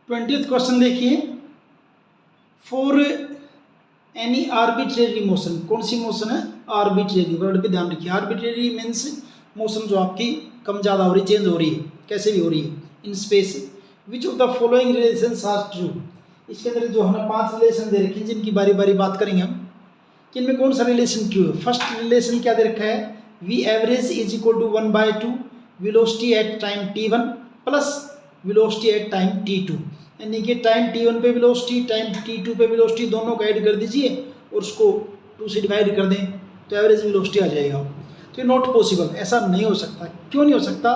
20th question देखिए, for any arbitrary motion, कौन सी motion है? आर्बिट्रेरी, वर्ड पे ध्यान रखिए। आर्बिट्रेरी मीन्स मोशन जो आपकी कम ज़्यादा हो रही, चेंज हो रही है, कैसे भी हो रही है in space. Which of the following relations are true? इसके अंदर जो हमें 5 रिलेशन दे रखे हैं जिनकी बारी बारी बात करेंगे हम कि इनमें कौन सा रिलेशन ट्रू है। फर्स्ट रिलेशन क्या दे रखा है? V average is equal to 1/2 velocity at time t1 plus velocity at time t2, यानी कि टाइम t1 पे वेलोसिटी, टाइम t2 पे वेलोसिटी दोनों को ऐड कर दीजिए और उसको 2 से डिवाइड कर दें तो एवरेज वेलोसिटी आ जाएगा। तो ये नॉट पॉसिबल, ऐसा नहीं हो सकता। क्यों नहीं हो सकता?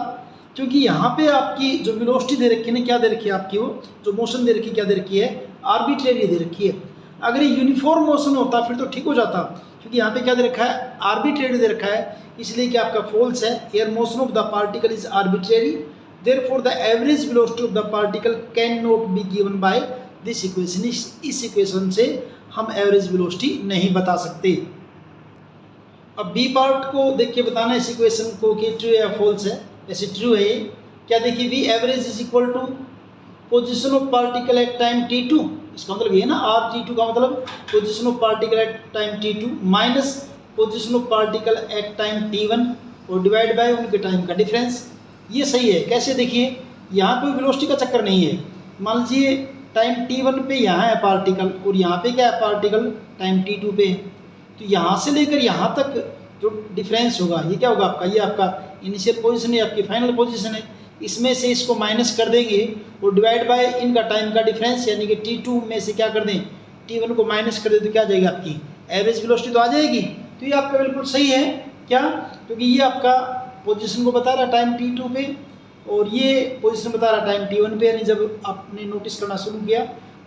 क्योंकि यहाँ पे आपकी जो वेलोसिटी दे रखी है ना, क्या दे रखी है आपकी, वो जो मोशन दे रखी है क्या दे रखी है? आर्बिट्रेरी दे रखी है। अगर ये यूनिफॉर्म मोशन होता फिर तो ठीक हो जाता, क्योंकि यहाँ पे क्या दे रखा है? आर्बिट्रेरी दे रखा है, इसलिए कि आपका फॉल्स है। Air motion of the particle is arbitrary, therefore the average velocity of the particle can not be given by this equation. इस इक्वेशन से हम एवरेज वेलोसिटी नहीं बता सकते। अब बी पार्ट को देख के बताना इस इक्वेशन को कि ट्रू या फॉल्स है। ऐसे ट्रू है ये। क्या देखिए, v average is equal to position of particle at time t2, इसका मतलब ये है ना, आर t2 का मतलब position of particle at time t2 minus position of particle at time t1 और डिवाइड बाय उनके टाइम का डिफरेंस। ये सही है। कैसे? देखिए, यहाँ कोई वेलोसिटी का चक्कर नहीं है। मान लीजिए टाइम t1 पे यहाँ है पार्टिकल और यहाँ पे क्या है? पार्टिकल टाइम t2 पे है। तो यहाँ से लेकर यहाँ तक जो डिफरेंस होगा ये क्या होगा आपका? ये आपका इनिशियल पोजीशन है, आपकी फाइनल पोजीशन है। इसमें से इसको माइनस कर देंगे और डिवाइड बाय इनका टाइम का डिफरेंस, यानी कि t2 में से क्या कर दें? t1 को माइनस कर दें तो क्या आ जाएगा? आपकी एवरेज वेलोसिटी तो आ जाएगी। तो ये आपका बिल्कुल सही है। क्या? क्योंकि ये आपका पोजीशन को बता रहा है टाइम t2 पे और ये पोजीशन बता रहा है टाइम t1 पे, यानी जब आपने नोटिस करना शुरू किया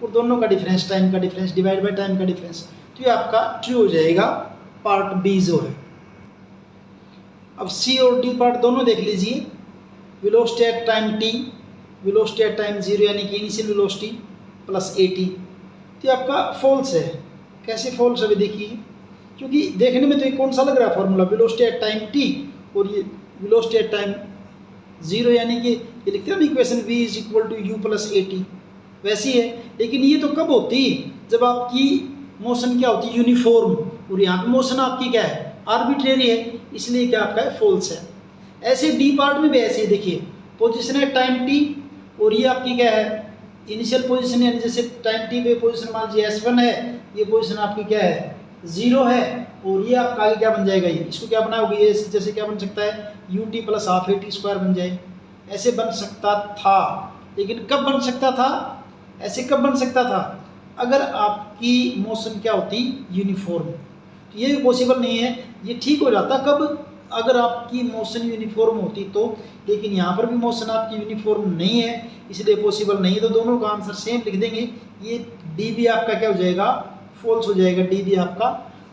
और दोनों का डिफरेंस, टाइम का डिफरेंस डिवाइड बाय टाइम का डिफरेंस, तो ये आपका ट्रू हो जाएगा, पार्ट बी जो है। अब सी और डी पार्ट दोनों देख लीजिए। Velocity at time t, velocity at time 0 यानी कि इनिशियल वेलोसिटी प्लस at, तो ये आपका फॉल्स है। कैसे फॉल्स है अभी देखिए, क्योंकि देखने में तो ये कौन सा लग रहा है formula? Velocity at time t और ये वेलोसिटी एट टाइम 0, यानी कि ये लिखते हैं ना equation v is equal to u plus at, वैसी है। लेकिन ये तो कब होती? जब आपकी मोशन क्या होती है? यूनिफॉर्म। और यहाँ पे मोशन आपकी क्या है? आर्बिट्रेरी है, इसलिए क्या आपका है? फॉल्स है। ऐसे डी पार्ट में भी ऐसे ही देखिए, पोजीशन है टाइम t और ये आपकी क्या है? इनिशियल पोजीशन, यानी जैसे टाइम t पे पोजीशन मान लीजिए s1 है, ये पोजीशन आपकी क्या है? 0 है। और ये आपका आगे क्या बन जाएगा? ये इसको क्या बनाओगे? ये जैसे क्या बन सकता है? ut प्लस हाफ at² बन जाए। ऐसे बन सकता था, लेकिन कब बन सकता था? ऐसे कब बन सकता था? अगर आपकी मोशन क्या होती? यूनिफॉर्म। तो ये भी पॉसिबल नहीं है। ये ठीक हो जाता कब? अगर आपकी मोशन यूनिफॉर्म होती तो। लेकिन यहाँ पर भी मोशन आपकी यूनिफॉर्म नहीं है, इसलिए पॉसिबल नहीं है। तो दोनों का आंसर सेम लिख देंगे। ये डी भी आपका क्या हो जाएगा? फॉल्स हो जाएगा, डी भी आपका।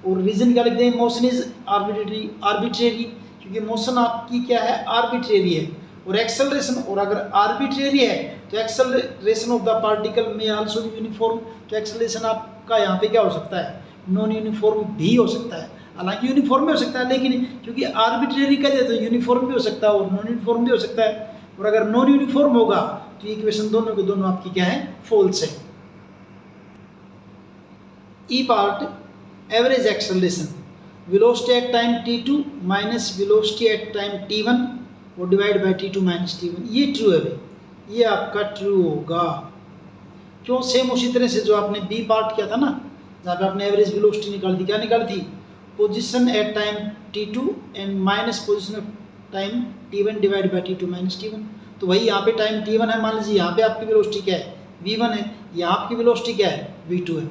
और रीजन क्या लिख देंगे? मोशन इज आर्बिट्रेरी, क्योंकि मोशन आपकी क्या है? आर्बिट्रेरी है। और एक्सेलरेशन, और अगर आर्बिट्रेरी है तो एक्सेलरेशन ऑफ द पार्टिकल में आल्सो भी यूनिफॉर्म। तो एक्सेलरेशन आपका यहाँ पे क्या हो सकता है? नॉन यूनिफॉर्म भी हो सकता है। हालांकि यूनिफॉर्म भी हो सकता है, लेकिन क्योंकि आर्बिट्रेरी का है तो यूनिफॉर्म भी हो सकता है और नॉन यूनिफॉर्म भी हो सकता है। और अगर नॉन यूनिफॉर्म होगा तो इक्वेशन दोनों के दोनों आपकी क्या है? फॉल्स है। E part, average acceleration, velocity at time t2 minus velocity at time t1 और divide by t2 minus t1, ये ट्रू है भाई, ये आपका ट्रू होगा। क्यों? सेम उसी तरह से जो आपने बी पार्ट किया था ना, जहाँ पे आपने एवरेज वेलोसिटी निकाली थी। क्या निकाली थी? Position at time t2 and minus position of time t1 divide by t2 minus t1। तो वही यहाँ पे टाइम t1 है, मान लीजिए यहाँ पे आपकी वेलोसिटी क्या है? v1 है, यहाँ आपकी वेलोसिटी क्या है? v2 है।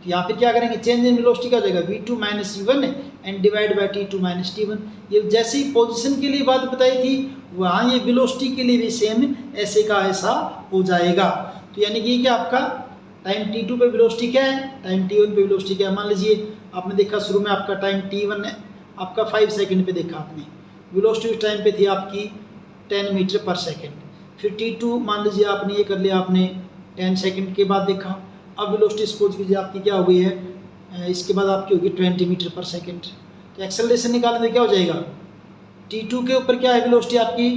तो यहाँ पे क्या करेंगे? चेंज इन वेलोसिटी क्या हो जाएगा? v2 minus v1 and divide by t2 minus t1। ये जैसे ही पोजीशन के लिए बात बताई थी, वहाँ ये वेलोसिटी के लिए भी सेम ऐसे का ऐसा हो जाएगा। तो यानी कि क्या आपका टाइम t2 पे वेलोसिटी क्या है? टाइम t1 पे वेलोसिटी क्या है? मान लीजिए आपने देखा शुरू में आपका टाइम t1 है, आपका 5 सेकंड पे देखा आपने, वेलोसिटी उस टाइम पे थी आपकी 10 मीटर पर सेकंड। फिर t2 मान लीजिए आपने ये कर लिया, आपने 10 सेकंड के बाद देखा। अब वेलोसिटी सपोज कीजिए आपकी क्या हो गई है? इसके बाद आपकी होगी 20 मीटर पर सेकंड। तो एक्सेलरेशन निकालने में क्या हो जाएगा? t2 के ऊपर क्या है वेलोसिटी आपकी?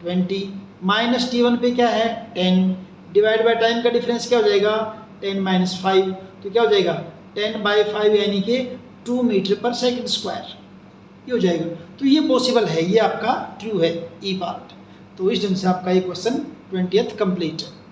20 माइनस t1 पे क्या है? 10 डिवाइड बाय टाइम का डिफरेंस क्या हो जाएगा 10 - 5, तो क्या हो जाएगा 10/5 यानी कि 2 मीटर पर सेकंड स्क्वायर, ये हो जाएगा। तो ये पॉसिबल है, ये आपका ट्रू है ई पार्ट। तो इस ढंग से आपका ये क्वेश्चन 20th कंप्लीट है।